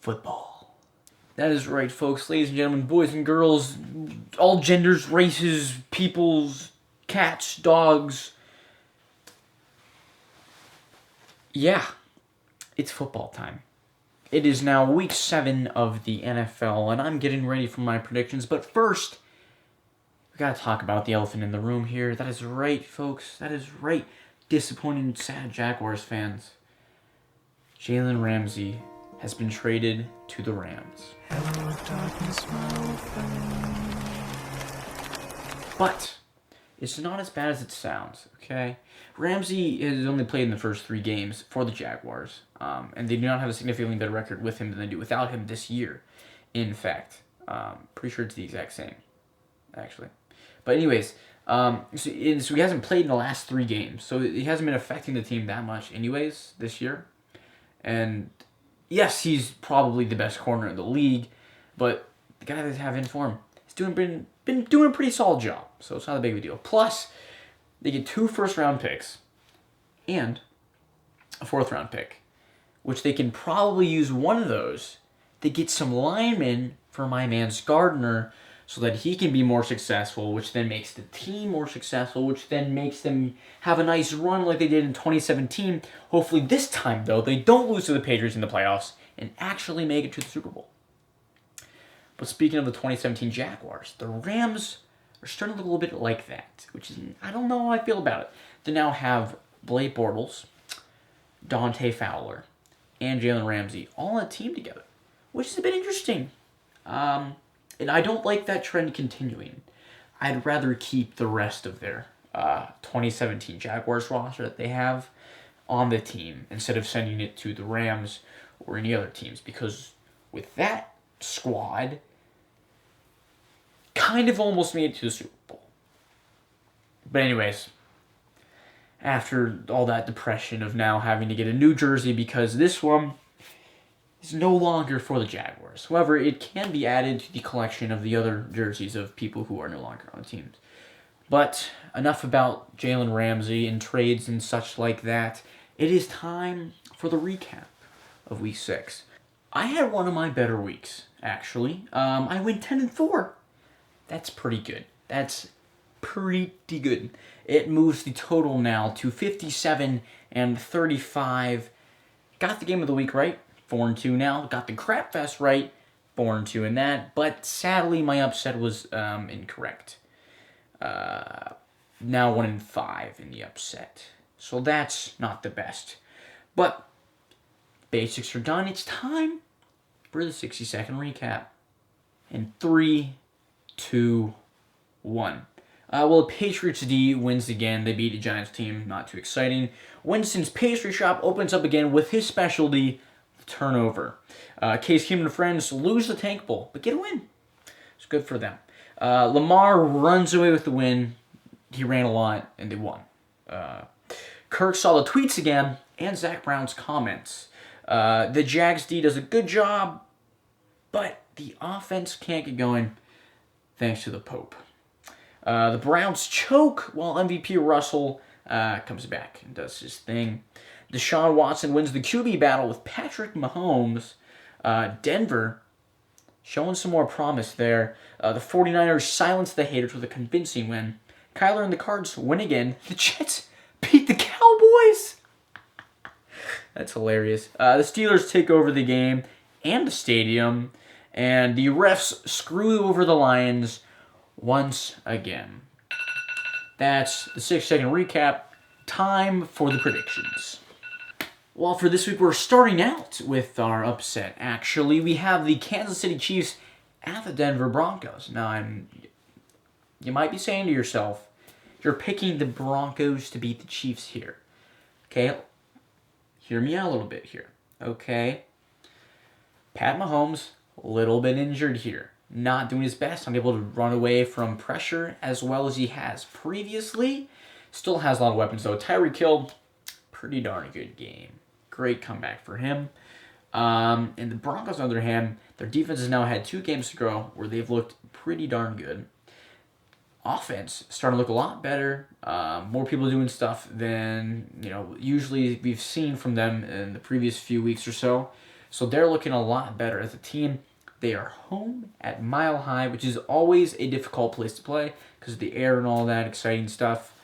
football. That is right, folks. Ladies and gentlemen, boys and girls, all genders, races, peoples, cats, dogs. Yeah, it's football time. It is now week 7 of the NFL, and I'm getting ready for my predictions. But first, we gotta talk about the elephant in the room here. That is right, folks. That is right. Disappointing, sad Jaguars fans. Jalen Ramsey has been traded to the Rams. Hello, darkness, my old friend. But it's not as bad as it sounds, okay? Ramsey has only played in the first 3 games for the Jaguars, and they do not have a significantly better record with him than they do without him this year. In fact, pretty sure it's the exact same, actually. But anyways, so he hasn't played in the last 3 games, so he hasn't been affecting the team that much anyways this year. And yes, he's probably the best corner in the league, but the guy they have in for him, he's been doing a pretty solid job, so it's not a big of a deal. Plus, they get 2 first-round picks and a 4th-round pick, which they can probably use one of those to get some linemen for my man Gardner so that he can be more successful, which then makes the team more successful, which then makes them have a nice run like they did in 2017. Hopefully this time, though, they don't lose to the Patriots in the playoffs and actually make it to the Super Bowl. But speaking of the 2017 Jaguars, the Rams are starting to look a little bit like that, which is, I don't know how I feel about it. They now have Blake Bortles, Dante Fowler, and Jalen Ramsey all on a team together, which is a bit interesting. And I don't like that trend continuing. I'd rather keep the rest of their 2017 Jaguars roster that they have on the team instead of sending it to the Rams or any other teams, because with that squad, kind of almost made it to the Super Bowl. But anyways, after all that depression of now having to get a new jersey because this one is no longer for the Jaguars. However, it can be added to the collection of the other jerseys of people who are no longer on the teams. But enough about Jalen Ramsey and trades and such like that. It is time for the recap of Week 6. I had one of my better weeks, actually. I went 10-4. That's pretty good. That's pretty good. It moves the total now to 57-35. Got the game of the week right. 4-2 now. Got the Crapfest right. 4-2 in that. But sadly, my upset was incorrect. Now 1-5 in the upset. So that's not the best. But basics are done. It's time for the 60-second recap. In 3, 2, 1. Well, the Patriots D wins again. They beat the Giants team. Not too exciting. Winston's Pastry Shop opens up again with his specialty, turnover. Case Keenum and friends lose the Tank Bowl, but get a win. It's good for them. Lamar runs away with the win. He ran a lot, and they won. Kirk saw the tweets again, and Zach Brown's comments. The Jags D does a good job, but the offense can't get going thanks to the Pope. The Browns choke while MVP Russell comes back and does his thing. Deshaun Watson wins the QB battle with Patrick Mahomes. Denver showing some more promise there. The 49ers silence the haters with a convincing win. Kyler and the Cards win again. The Jets beat the Cowboys. That's hilarious. The Steelers take over the game and the stadium. And the refs screw over the Lions once again. That's the 6-second recap. Time for the predictions. Well, for this week, we're starting out with our upset, actually. We have the Kansas City Chiefs at the Denver Broncos. Now, you might be saying to yourself, you're picking the Broncos to beat the Chiefs here. Okay? Hear me out a little bit here. Okay? Pat Mahomes, a little bit injured here. Not doing his best. Unable to run away from pressure as well as he has previously. Still has a lot of weapons, though. Tyreek Hill, pretty darn good game. Great comeback for him. And the Broncos, on the other hand, their defense has now had 2 games to go where they've looked pretty darn good. Offense starting to look a lot better. More people doing stuff than usually we've seen from them in the previous few weeks or so. So they're looking a lot better as a team. They are home at Mile High, which is always a difficult place to play because of the air and all that exciting stuff.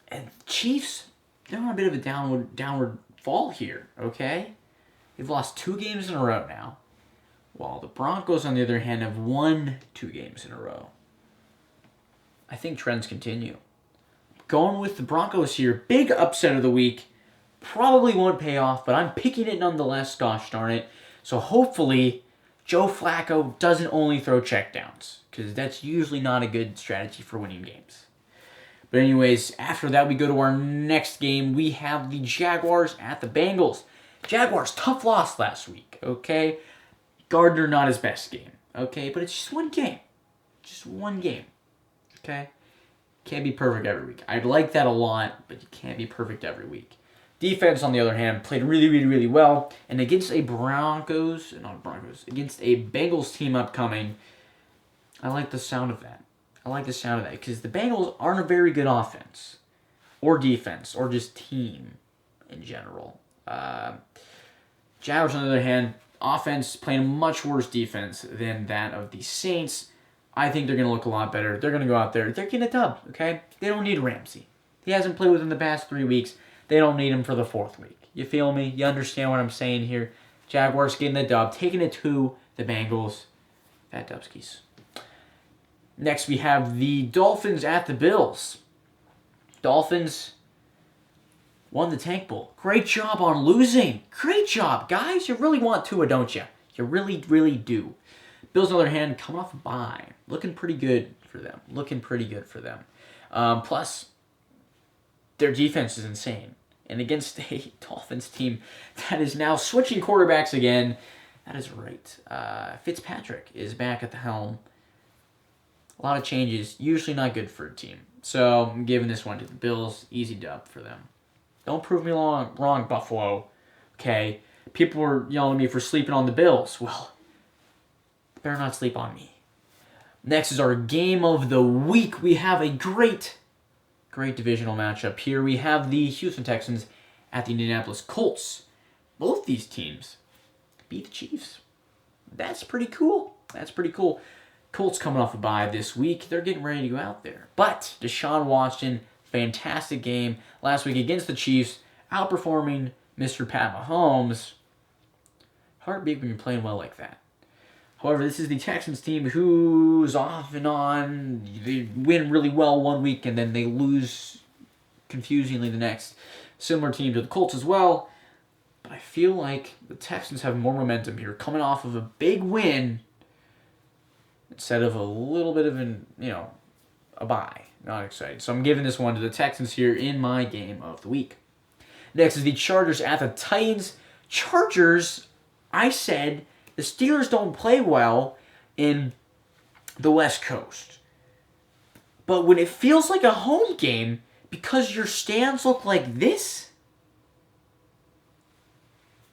And Chiefs, they're on a bit of a downward fall here, okay? They've lost 2 games in a row now, while the Broncos, on the other hand, have won 2 games in a row. I think trends continue. Going with the Broncos here, big upset of the week. Probably won't pay off, but I'm picking it nonetheless, gosh darn it. So hopefully, Joe Flacco doesn't only throw checkdowns, because that's usually not a good strategy for winning games. But anyways, after that, we go to our next game. We have the Jaguars at the Bengals. Jaguars, tough loss last week, okay? Gardner, not his best game, okay? But it's just one game. Just one game, okay? Can't be perfect every week. I'd like that a lot, but you can't be perfect every week. Defense, on the other hand, played really well. And against a against a Bengals team upcoming, I like the sound of that. Because the Bengals aren't a very good offense. Or defense. Or just team in general. Jaguars, on the other hand, offense playing a much worse defense than that of the Saints. I think they're going to look a lot better. They're going to go out there. They're getting a dub, okay? They don't need Ramsey. He hasn't played within the past 3 weeks. They don't need him for the 4th week. You feel me? You understand what I'm saying here? Jaguars getting the dub, taking it to the Bengals. That Dubskis. Next, we have the Dolphins at the Bills. Dolphins won the Tank Bowl. Great job on losing. Great job, guys. You really want Tua, don't you? You really do. Bills, on the other hand, coming off a bye. Looking pretty good for them. Plus, their defense is insane. And against a Dolphins team that is now switching quarterbacks again, that is right. Fitzpatrick is back at the helm. A lot of changes, usually not good for a team. So I'm giving this one to the Bills. Easy dub for them. Don't prove me wrong, Buffalo. Okay? People were yelling at me for sleeping on the Bills. Well, better not sleep on me. Next is our game of the week. We have a great divisional matchup here. We have the Houston Texans at the Indianapolis Colts. Both these teams beat the Chiefs. That's pretty cool. Colts coming off a bye this week. They're getting ready to go out there. But Deshaun Watson, fantastic game last week against the Chiefs, outperforming Mr. Pat Mahomes. Heartbeat when you're playing well like that. However, this is the Texans team who's off and on. They win really well one week and then they lose confusingly the next. Similar team to the Colts as well. But I feel like the Texans have more momentum here, coming off of a big win instead of a little bit of a bye. Not excited. So I'm giving this one to the Texans here in my game of the week. Next is the Chargers at the Titans. Chargers, I said, the Steelers don't play well in the West Coast. But when it feels like a home game, because your stands look like this,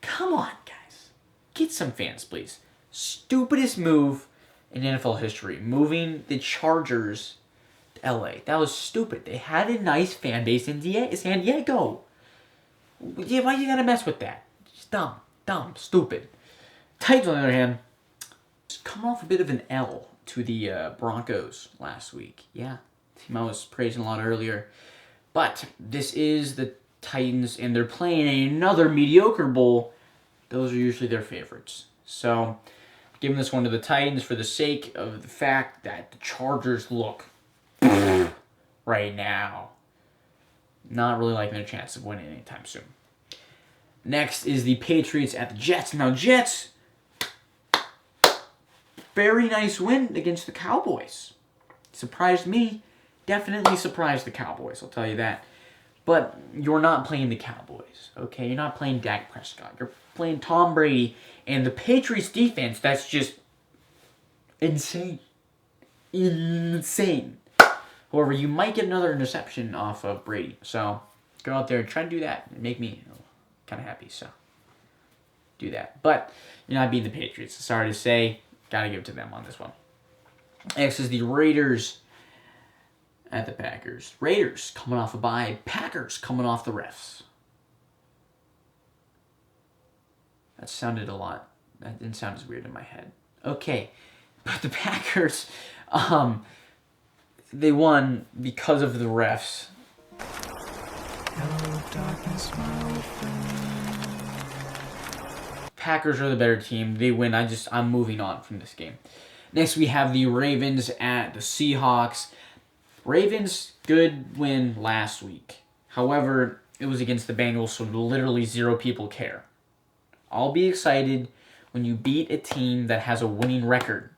come on, guys. Get some fans, please. Stupidest move in NFL history. Moving the Chargers to LA. That was stupid. They had a nice fan base in San Diego. Yeah, why you gotta mess with that? Just dumb, stupid. Titans, on the other hand, just coming off a bit of an L to the Broncos last week. Yeah, team I was praising a lot earlier. But this is the Titans, and they're playing another mediocre bowl. Those are usually their favorites. So, giving this one to the Titans for the sake of the fact that the Chargers look right now. Not really liking their chance of winning anytime soon. Next is the Patriots at the Jets. Now, Jets, very nice win against the Cowboys. Surprised me. Definitely surprised the Cowboys, I'll tell you that. But you're not playing the Cowboys, okay? You're not playing Dak Prescott. You're playing Tom Brady and the Patriots defense. That's just insane. However, you might get another interception off of Brady. So go out there and try to do that and make me kind of happy. So do that. But you're not beating the Patriots. Sorry to say. Got to give it to them on this one. Next is the Raiders at the Packers. Raiders coming off a bye. Packers coming off the refs. That sounded a lot. That didn't sound as weird in my head. Okay, but the Packers, they won because of the refs. Hello, darkness, my old friend. Packers are the better team. They win. I'm moving on from this game. Next, we have the Ravens at the Seahawks. Ravens, good win last week. However, it was against the Bengals, so literally 0 people care. I'll be excited when you beat a team that has a winning record.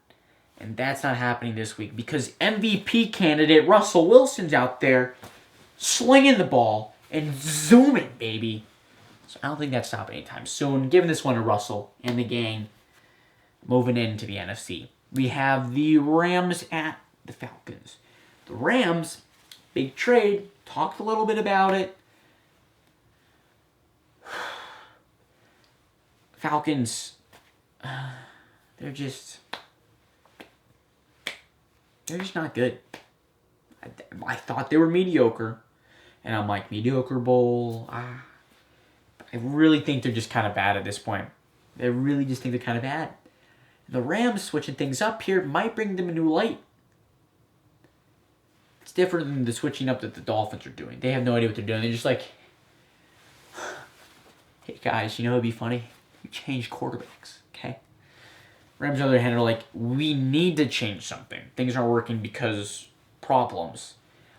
And that's not happening this week because MVP candidate Russell Wilson's out there slinging the ball and zooming, baby. So I don't think that's stopping anytime soon. Giving this one to Russell and the gang. Moving into the NFC. We have the Rams at the Falcons. The Rams, big trade. Talked a little bit about it. Falcons, they're just not good. I thought they were mediocre, and I'm like, mediocre bowl. I really think they're just kind of bad at this point. They really just think they're kind of bad. The Rams switching things up here might bring them a new light. It's different than the switching up that the Dolphins are doing. They have no idea what they're doing. They're just like, hey guys, you know it'd be funny? We change quarterbacks, okay? Rams, on the other hand, are like, we need to change something. Things aren't working because problems.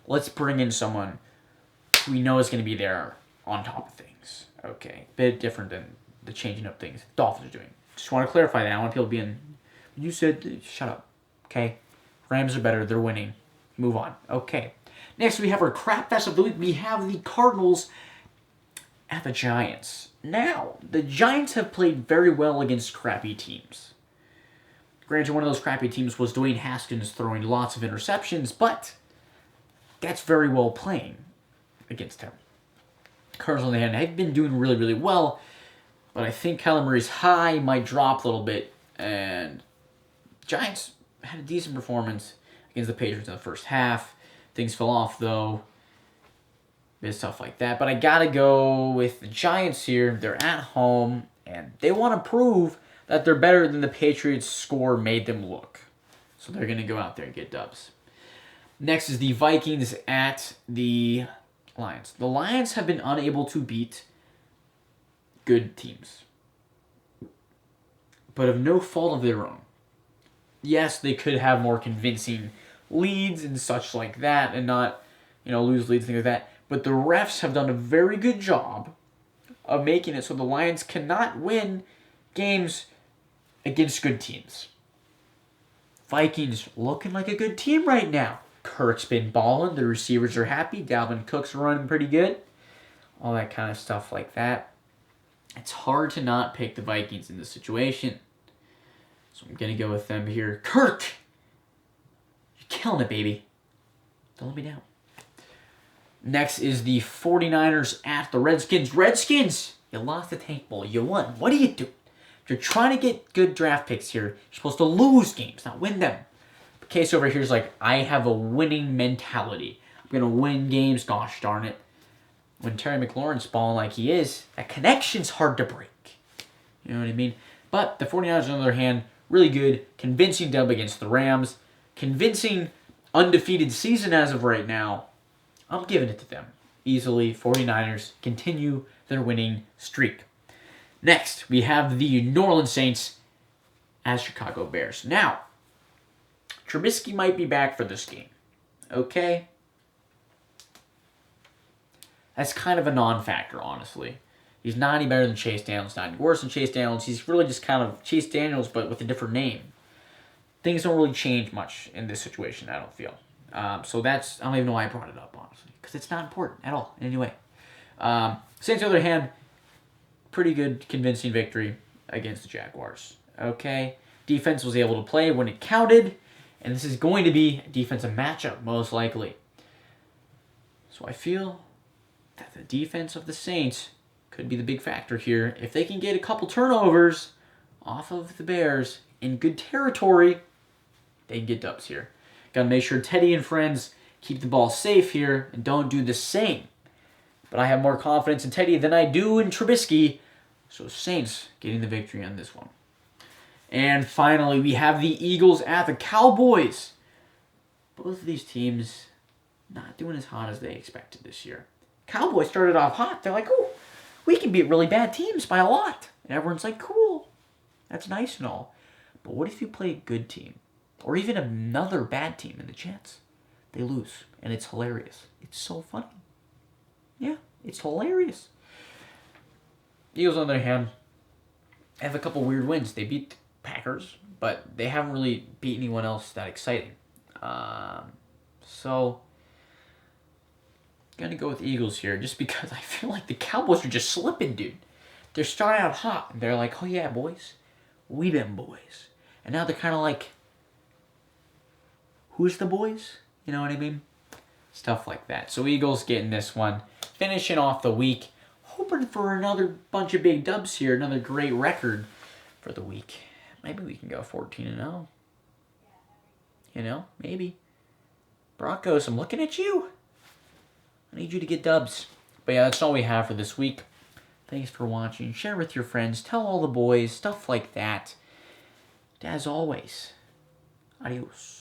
Let's bring in someone we know is going to be there on top of things. Okay, bit different than the changing up things the Dolphins are doing. Just want to clarify that. I want people being, you said, shut up, okay? Rams are better. They're winning. Move on. Okay. Next, we have our Crapfest of the week. We have the Cardinals at the Giants. Now, the Giants have played very well against crappy teams. Granted, one of those crappy teams was Dwayne Haskins throwing lots of interceptions, but that's very well playing against him. Cardinals, on the other hand, have been doing really, really well, but I think Kyler Murray's high might drop a little bit, and Giants had a decent performance against the Patriots in the first half. Things fell off, though. Bit stuff like that. But I got to go with the Giants here. They're at home, and they want to prove that they're better than the Patriots' score made them look. So they're going to go out there and get dubs. Next is the Vikings at the Lions. The Lions have been unable to beat good teams, but of no fault of their own. Yes, they could have more convincing leads and such like that, and not, lose leads, things like that. But the refs have done a very good job of making it so the Lions cannot win games against good teams. Vikings looking like a good team right now. Kirk's been balling. The receivers are happy. Dalvin Cook's running pretty good. All that kind of stuff like that. It's hard to not pick the Vikings in this situation. So I'm going to go with them here. Kirk! You're killing it, baby. Don't let me down. Next is the 49ers at the Redskins. Redskins! You lost the Tank Bowl. You won. What are you doing? If you're trying to get good draft picks here, you're supposed to lose games, not win them. The case over here is like, I have a winning mentality. I'm going to win games. Gosh darn it. When Terry McLaurin's balling like he is, that connection's hard to break. You know what I mean? But the 49ers, on the other hand, really good. Convincing dub against the Rams. Convincing undefeated season as of right now. I'm giving it to them. Easily, 49ers continue their winning streak. Next, we have the New Orleans Saints as Chicago Bears. Now, Trubisky might be back for this game. Okay? That's kind of a non-factor, honestly. He's not any better than Chase Daniels, not any worse than Chase Daniels. He's really just kind of Chase Daniels, but with a different name. Things don't really change much in this situation, I don't feel. So that's, I don't even know why I brought it up, honestly. Because it's not important at all, in any way. Saints, on the other hand, pretty good, convincing victory against the Jaguars. Okay? Defense was able to play when it counted. And this is going to be a defensive matchup, most likely. So I feel that the defense of the Saints could be the big factor here. If they can get a couple turnovers off of the Bears in good territory, they can get dubs here. Got to make sure Teddy and friends keep the ball safe here and don't do the same. But I have more confidence in Teddy than I do in Trubisky, So Saints getting the victory on this one. And finally, we have the Eagles at the Cowboys. Both of these teams not doing as hot as they expected this year. Cowboys started off hot. They're like, oh, we can beat really bad teams by a lot. And everyone's like, cool. That's nice and all. But what if you play a good team? Or even another bad team in the chance? They lose. And it's hilarious. It's so funny. Yeah, it's hilarious. Eagles, on the other hand, have a couple weird wins. They beat the Packers, but they haven't really beat anyone else that exciting. So, gonna go with Eagles here just because I feel like the Cowboys are just slipping, dude. They're starting out hot, and they're like, oh yeah, boys. We them boys. And now they're kind of like, who's the boys? You know what I mean? Stuff like that. So Eagles getting this one. Finishing off the week. Hoping for another bunch of big dubs here. Another great record for the week. Maybe we can go 14-0. You know, maybe. Broncos, I'm looking at you. I need you to get dubs. But yeah, that's all we have for this week. Thanks for watching. Share with your friends. Tell all the boys. Stuff like that. As always, adios.